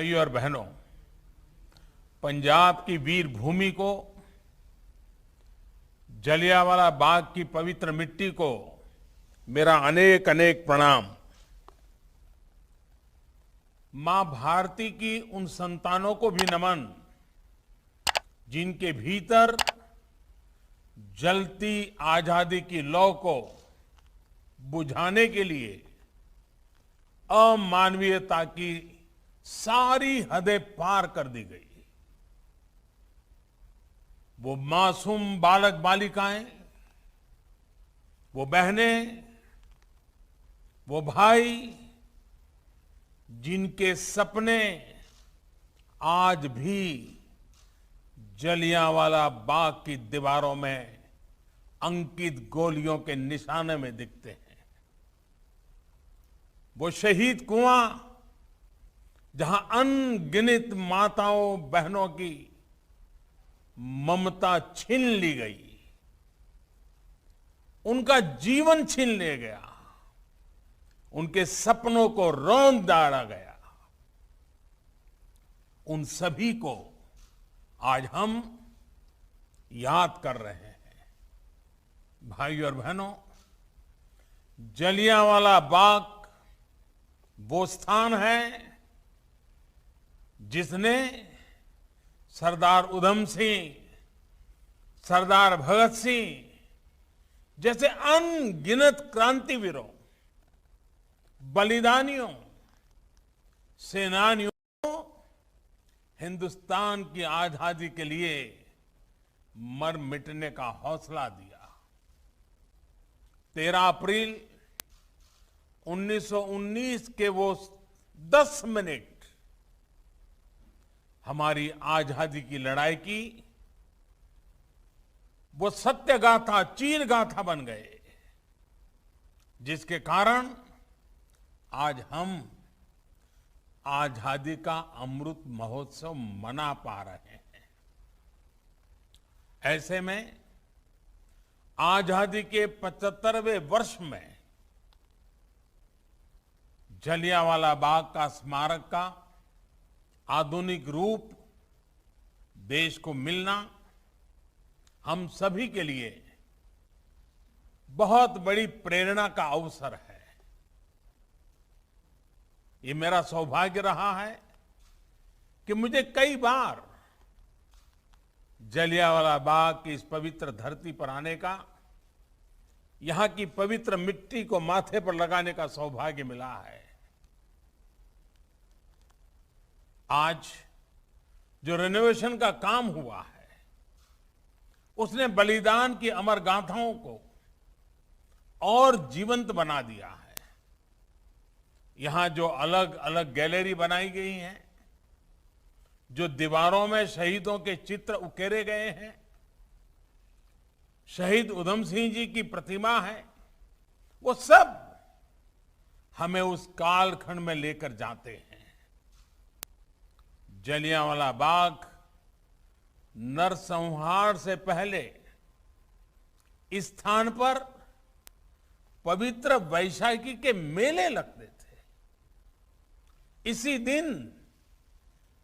भाइयों और बहनों, पंजाब की वीर भूमि को, जलियांवाला बाग की पवित्र मिट्टी को मेरा अनेक अनेक प्रणाम। मां भारती की उन संतानों को भी नमन जिनके भीतर जलती आजादी की लौ को बुझाने के लिए अमानवीयता की सारी हदें पार कर दी गई। वो मासूम बालक बालिकाएं, वो बहनें, वो भाई जिनके सपने आज भी जलियांवाला बाग की दीवारों में अंकित गोलियों के निशाने में दिखते हैं। वो शहीद कुआं जहां अनगिनत माताओं बहनों की ममता छीन ली गई, उनका जीवन छीन लिया गया, उनके सपनों को रौंद डाला गया, उन सभी को आज हम याद कर रहे हैं। भाइयों और बहनों, जलियांवाला बाग वो स्थान है जिसने सरदार उधम सिंह, सरदार भगत सिंह जैसे अनगिनत क्रांतिवीरों, बलिदानियों, सेनानियों को हिंदुस्तान की आजादी के लिए मर मिटने का हौसला दिया। 13 अप्रैल 1919 के वो 10 मिनट हमारी आजादी की लड़ाई की वो सत्य गाथा, चीर गाथा बन गए, जिसके कारण आज हम आजादी का अमृत महोत्सव मना पा रहे हैं। ऐसे में आजादी के 75वें वर्ष में जलियांवाला बाग का स्मारक का आधुनिक रूप देश को मिलना हम सभी के लिए बहुत बड़ी प्रेरणा का अवसर है। ये मेरा सौभाग्य रहा है कि मुझे कई बार जलियांवाला बाग की इस पवित्र धरती पर आने का, यहां की पवित्र मिट्टी को माथे पर लगाने का सौभाग्य मिला है। आज जो रेनोवेशन का काम हुआ है, उसने बलिदान की अमर गाथाओं को और जीवंत बना दिया है। यहां जो अलग अलग गैलरी बनाई गई हैं, जो दीवारों में शहीदों के चित्र उकेरे गए हैं, शहीद उधम सिंह जी की प्रतिमा है, वो सब हमें उस कालखंड में लेकर जाते हैं। जलियांवाला बाग नरसंहार से पहले इस स्थान पर पवित्र वैशाखी के मेले लगते थे। इसी दिन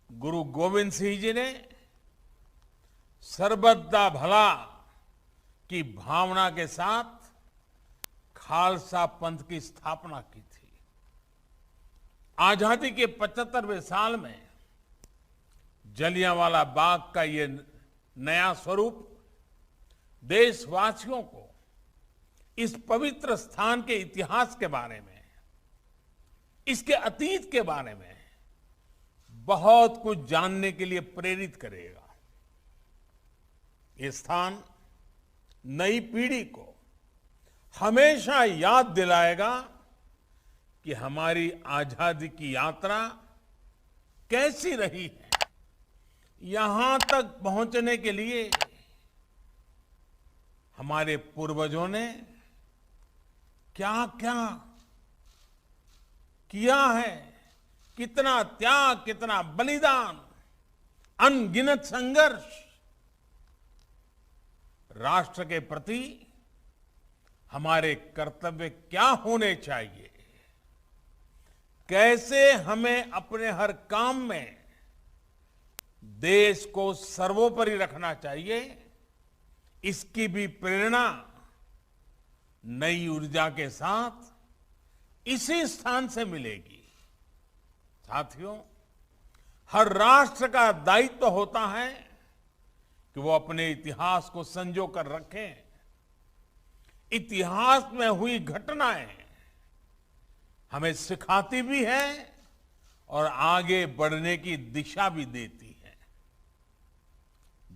गुरु गोविंद सिंह जी ने सर्वदा भला की भावना के साथ खालसा पंथ की स्थापना की थी। आजादी के 75वें साल में जलियांवाला बाग का ये नया स्वरूप देशवासियों को इस पवित्र स्थान के इतिहास के बारे में, इसके अतीत के बारे में बहुत कुछ जानने के लिए प्रेरित करेगा। ये स्थान नई पीढ़ी को हमेशा याद दिलाएगा कि हमारी आजादी की यात्रा कैसी रही है। यहां तक पहुंचने के लिए हमारे पूर्वजों ने क्या क्या किया है, कितना त्याग, कितना बलिदान, अनगिनत संघर्ष। राष्ट्र के प्रति हमारे कर्तव्य क्या होने चाहिए, कैसे हमें अपने हर काम में देश को सर्वोपरि रखना चाहिए, इसकी भी प्रेरणा नई ऊर्जा के साथ इसी स्थान से मिलेगी। साथियों, हर राष्ट्र का दायित्व होता है कि वो अपने इतिहास को संजो कर रखे। इतिहास में हुई घटनाएं हमें सिखाती भी है और आगे बढ़ने की दिशा भी देती है।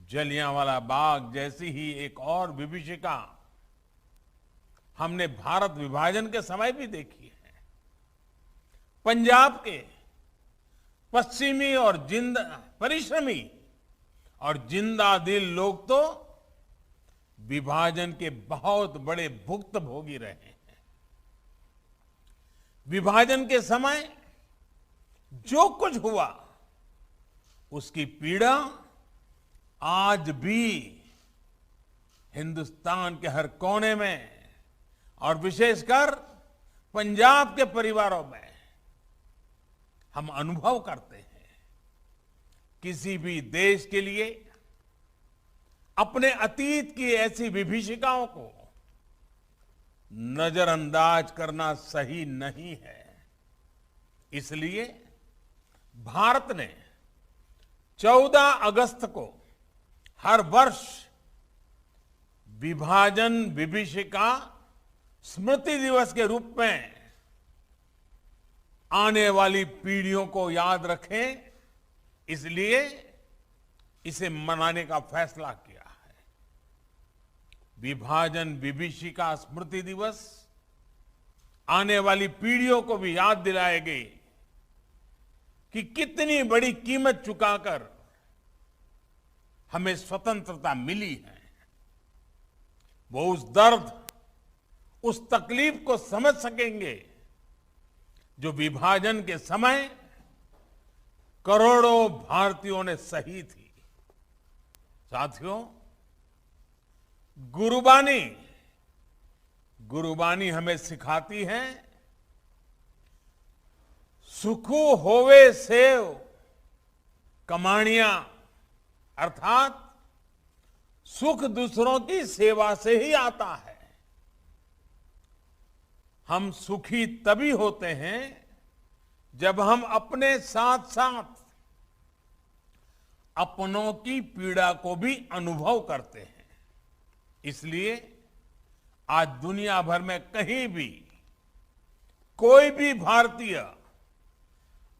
जलियांवाला बाग जैसी ही एक और विभीषिका हमने भारत विभाजन के समय भी देखी है। पंजाब के पश्चिमी और परिश्रमी और जिंदा दिल लोग तो विभाजन के बहुत बड़े भुक्तभोगी रहे हैं। विभाजन के समय जो कुछ हुआ उसकी पीड़ा आज भी हिंदुस्तान के हर कोने में और विशेषकर पंजाब के परिवारों में हम अनुभव करते हैं। किसी भी देश के लिए अपने अतीत की ऐसी विभीषिकाओं को नजरअंदाज करना सही नहीं है। इसलिए भारत ने 14 अगस्त को हर वर्ष विभाजन विभीषिका स्मृति दिवस के रूप में आने वाली पीढ़ियों को याद रखें, इसलिए इसे मनाने का फैसला किया है। विभाजन विभीषिका स्मृति दिवस आने वाली पीढ़ियों को भी याद दिलाएगी कि कितनी बड़ी कीमत चुकाकर हमें स्वतंत्रता मिली है। वो उस दर्द, उस तकलीफ को समझ सकेंगे जो विभाजन के समय करोड़ों भारतीयों ने सही थी। साथियों, गुरुबानी हमें सिखाती है, सुखू होवे सेव कमाणियां, अर्थात सुख दूसरों की सेवा से ही आता है। हम सुखी तभी होते हैं जब हम अपने साथ साथ अपनों की पीड़ा को भी अनुभव करते हैं। इसलिए आज दुनिया भर में कहीं भी कोई भी भारतीय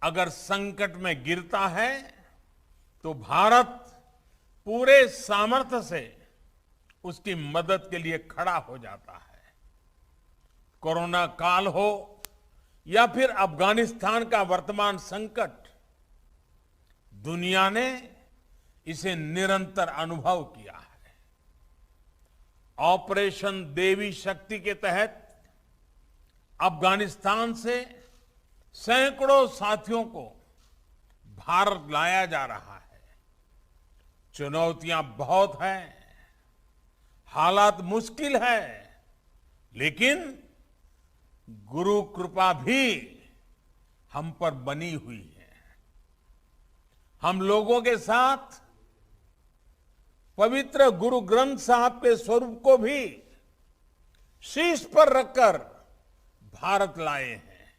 अगर संकट में गिरता है तो भारत पूरे सामर्थ्य से उसकी मदद के लिए खड़ा हो जाता है। कोरोना काल हो या फिर अफगानिस्तान का वर्तमान संकट, दुनिया ने इसे निरंतर अनुभव किया है। ऑपरेशन देवी शक्ति के तहत अफगानिस्तान से सैकड़ों साथियों को भारत लाया जा रहा है। चुनौतियां बहुत हैं, हालात मुश्किल है, लेकिन गुरु कृपा भी हम पर बनी हुई है। हम लोगों के साथ पवित्र गुरु ग्रंथ साहब के स्वरूप को भी शीर्ष पर रखकर भारत लाए हैं।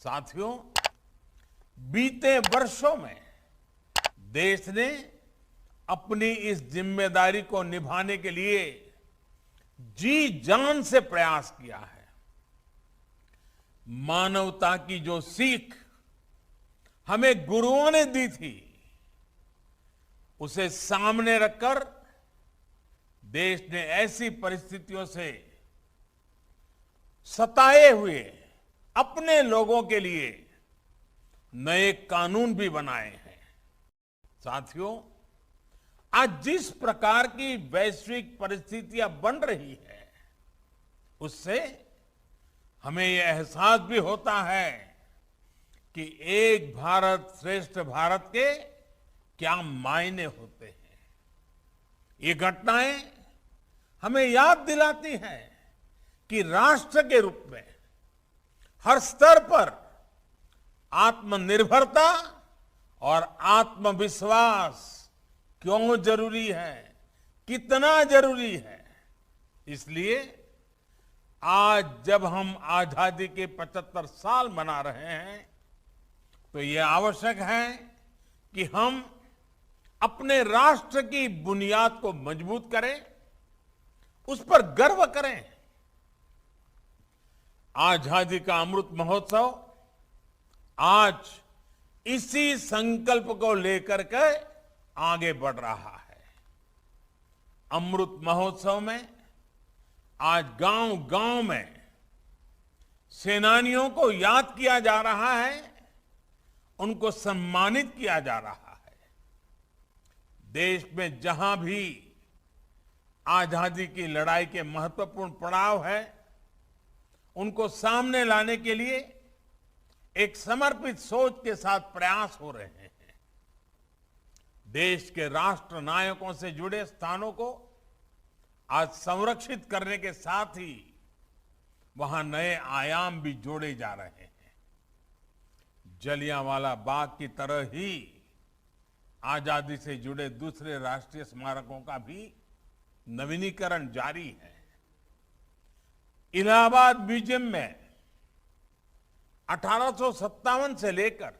साथियों, बीते वर्षों में देश ने अपनी इस जिम्मेदारी को निभाने के लिए जी जान से प्रयास किया है। मानवता की जो सीख हमें गुरुओं ने दी थी, उसे सामने रखकर देश ने ऐसी परिस्थितियों से सताए हुए अपने लोगों के लिए नए कानून भी बनाए हैं। साथियों, आज जिस प्रकार की वैश्विक परिस्थितियां बन रही है, उससे हमें यह एहसास भी होता है कि एक भारत श्रेष्ठ भारत के क्या मायने होते हैं। ये घटनाएं हमें याद दिलाती हैं कि राष्ट्र के रूप में हर स्तर पर आत्मनिर्भरता और आत्मविश्वास क्यों जरूरी है, कितना जरूरी है। इसलिए आज जब हम आजादी के 75 साल मना रहे हैं तो ये आवश्यक है कि हम अपने राष्ट्र की बुनियाद को मजबूत करें, उस पर गर्व करें। आजादी का अमृत महोत्सव आज इसी संकल्प को लेकर के आगे बढ़ रहा है। अमृत महोत्सव में आज गांव-गांव में सेनानियों को याद किया जा रहा है, उनको सम्मानित किया जा रहा है। देश में जहां भी आजादी की लड़ाई के महत्वपूर्ण पड़ाव है, उनको सामने लाने के लिए एक समर्पित सोच के साथ प्रयास हो रहे हैं। देश के राष्ट्र नायकों से जुड़े स्थानों को आज संरक्षित करने के साथ ही वहां नए आयाम भी जोड़े जा रहे हैं। जलियांवाला बाग की तरह ही आजादी से जुड़े दूसरे राष्ट्रीय स्मारकों का भी नवीनीकरण जारी है। इलाहाबाद म्यूजियम में 1857 से लेकर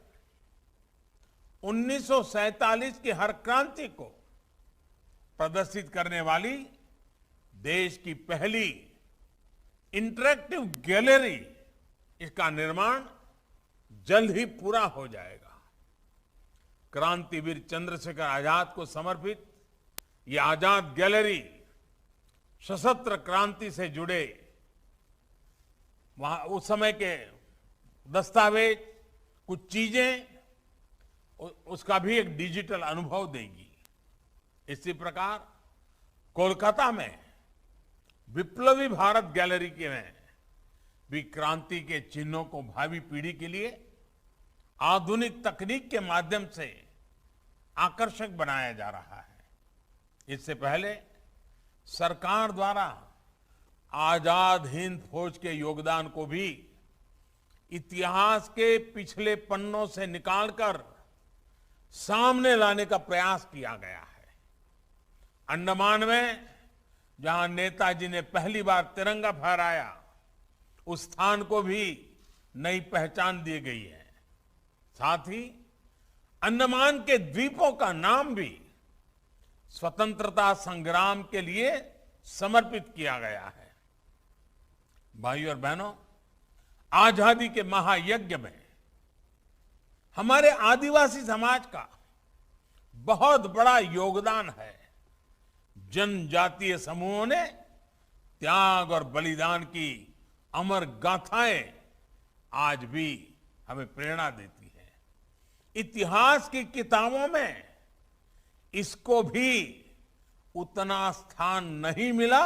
1947 की हर क्रांति को प्रदर्शित करने वाली देश की पहली इंटरैक्टिव गैलरी, इसका निर्माण जल्द ही पूरा हो जाएगा। क्रांतिवीर चंद्रशेखर आजाद को समर्पित ये आजाद गैलरी सशस्त्र क्रांति से जुड़े वहां उस समय के दस्तावेज, कुछ चीजें, उसका भी एक डिजिटल अनुभव देगी। इसी प्रकार कोलकाता में विप्लवी भारत गैलरी के में भी क्रांति के चिन्हों को भावी पीढ़ी के लिए आधुनिक तकनीक के माध्यम से आकर्षक बनाया जा रहा है। इससे पहले सरकार द्वारा आजाद हिंद फौज के योगदान को भी इतिहास के पिछले पन्नों से निकालकर सामने लाने का प्रयास किया गया है। अंडमान में जहां नेताजी ने पहली बार तिरंगा फहराया, उस स्थान को भी नई पहचान दी गई है। साथ ही अंडमान के द्वीपों का नाम भी स्वतंत्रता संग्राम के लिए समर्पित किया गया है। भाइयों और बहनों, आजादी के महायज्ञ में हमारे आदिवासी समाज का बहुत बड़ा योगदान है। जनजातीय समूहों ने त्याग और बलिदान की अमर गाथाएं आज भी हमें प्रेरणा देती है। इतिहास की किताबों में इसको भी उतना स्थान नहीं मिला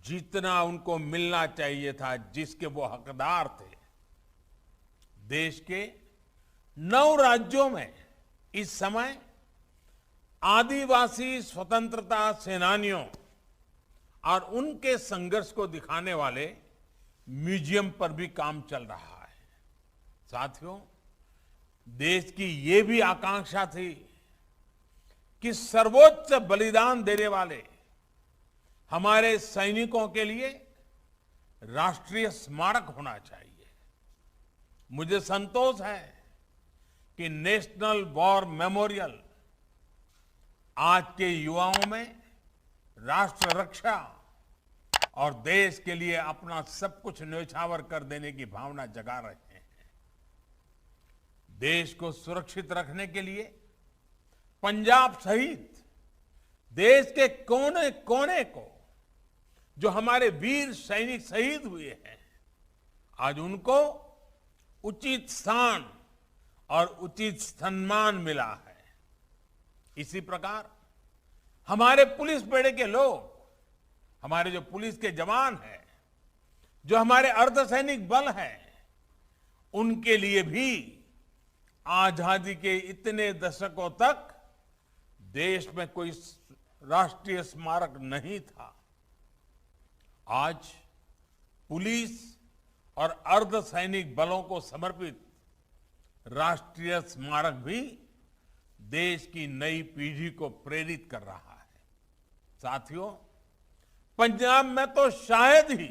जितना उनको मिलना चाहिए था, जिसके वो हकदार थे। देश के 9 राज्यों में इस समय आदिवासी स्वतंत्रता सेनानियों और उनके संघर्ष को दिखाने वाले म्यूजियम पर भी काम चल रहा है। साथियों, देश की ये भी आकांक्षा थी कि सर्वोच्च बलिदान देने वाले हमारे सैनिकों के लिए राष्ट्रीय स्मारक होना चाहिए। मुझे संतोष है कि नेशनल वॉर मेमोरियल आज के युवाओं में राष्ट्र रक्षा और देश के लिए अपना सब कुछ न्यौछावर कर देने की भावना जगा रहे हैं। देश को सुरक्षित रखने के लिए पंजाब सहित देश के कोने कोने को जो हमारे वीर सैनिक शहीद हुए हैं, आज उनको उचित स्थान और उचित सम्मान मिला है। इसी प्रकार हमारे पुलिस बेड़े के लोग, हमारे जो पुलिस के जवान हैं, जो हमारे अर्धसैनिक बल हैं, उनके लिए भी आजादी के इतने दशकों तक देश में कोई राष्ट्रीय स्मारक नहीं था। आज पुलिस और अर्धसैनिक बलों को समर्पित राष्ट्रीय स्मारक भी देश की नई पीढ़ी को प्रेरित कर रहा है। साथियों, पंजाब में तो शायद ही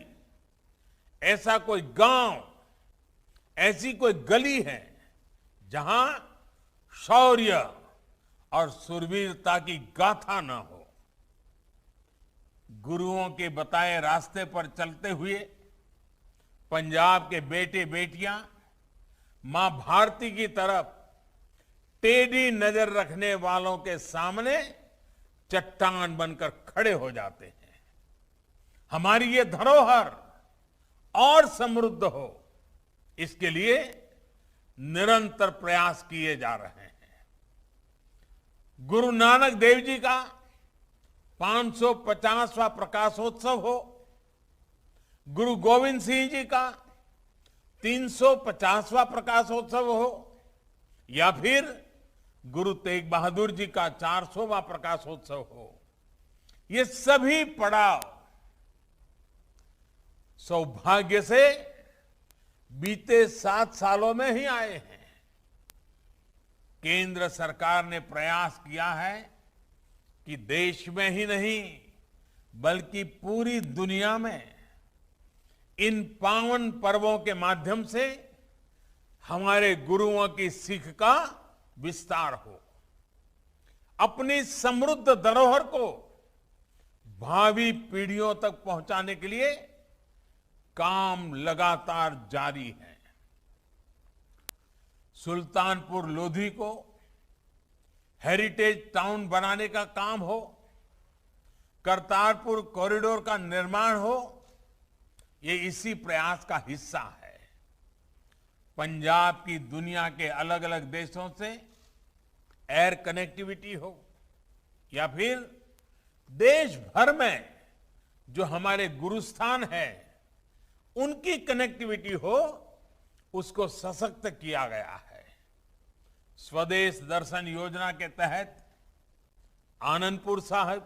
ऐसा कोई गांव, ऐसी कोई गली है जहां शौर्य और शूरवीरता की गाथा न हो। गुरुओं के बताए रास्ते पर चलते हुए पंजाब के बेटे बेटियां मां भारती की तरफ टेढ़ी नजर रखने वालों के सामने चट्टान बनकर खड़े हो जाते हैं। हमारी ये धरोहर और समृद्ध हो, इसके लिए निरंतर प्रयास किए जा रहे हैं। गुरु नानक देव जी का 550वां प्रकाशोत्सव हो, गुरु गोविंद सिंह जी का 350वां प्रकाशोत्सव हो, या फिर गुरु तेग बहादुर जी का 400वां प्रकाशोत्सव हो, ये सभी पड़ाव सौभाग्य से बीते 7 सालों में ही आए हैं। केंद्र सरकार ने प्रयास किया है कि देश में ही नहीं बल्कि पूरी दुनिया में इन पावन पर्वों के माध्यम से हमारे गुरुओं की सीख का विस्तार हो। अपनी समृद्ध धरोहर को भावी पीढ़ियों तक पहुंचाने के लिए काम लगातार जारी है। सुल्तानपुर लोधी को हेरिटेज टाउन बनाने का काम हो, करतारपुर कॉरिडोर का निर्माण हो, ये इसी प्रयास का हिस्सा है। पंजाब की दुनिया के अलग अलग देशों से एयर कनेक्टिविटी हो, या फिर देश भर में जो हमारे गुरुस्थान है उनकी कनेक्टिविटी हो, उसको सशक्त किया गया है। स्वदेश दर्शन योजना के तहत आनंदपुर साहिब,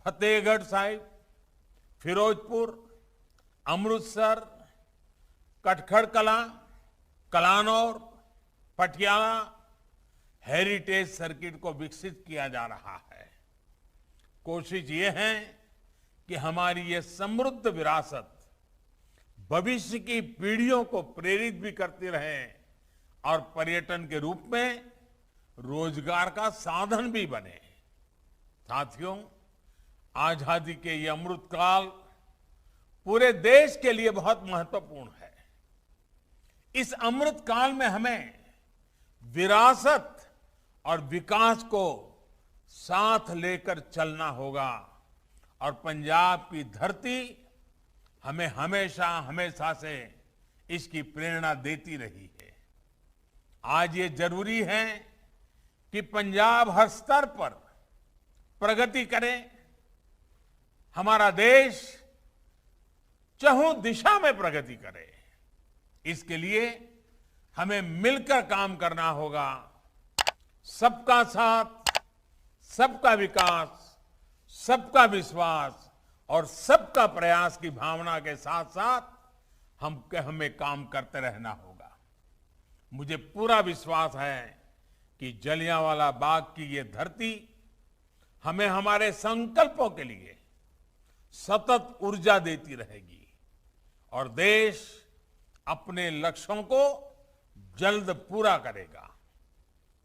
फतेहगढ़ साहिब, फिरोजपुर, अमृतसर, कटखड़ कलां, कलानौर, पटियाला हेरिटेज सर्किट को विकसित किया जा रहा है। कोशिश ये है कि हमारी ये समृद्ध विरासत भविष्य की पीढ़ियों को प्रेरित भी करती रहे और पर्यटन के रूप में रोजगार का साधन भी बने। साथियों, आजादी के ये अमृतकाल पूरे देश के लिए बहुत महत्वपूर्ण है। इस अमृतकाल में हमें विरासत और विकास को साथ लेकर चलना होगा और पंजाब की धरती हमें हमेशा हमेशा से इसकी प्रेरणा देती रही है। आज ये जरूरी है कि पंजाब हर स्तर पर प्रगति करे, हमारा देश चहुं दिशा में प्रगति करे। इसके लिए हमें मिलकर काम करना होगा। सबका साथ, सबका विकास, सबका विश्वास और सबका प्रयास की भावना के साथ साथ हमें काम करते रहना होगा। मुझे पूरा विश्वास है कि जलियांवाला बाग की ये धरती हमें हमारे संकल्पों के लिए सतत ऊर्जा देती रहेगी और देश अपने लक्ष्यों को जल्द पूरा करेगा।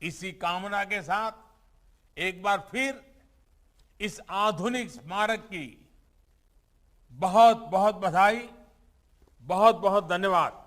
इसी कामना के साथ एक बार फिर इस आधुनिक स्मारक की बहुत बहुत बधाई, बहुत बहुत धन्यवाद।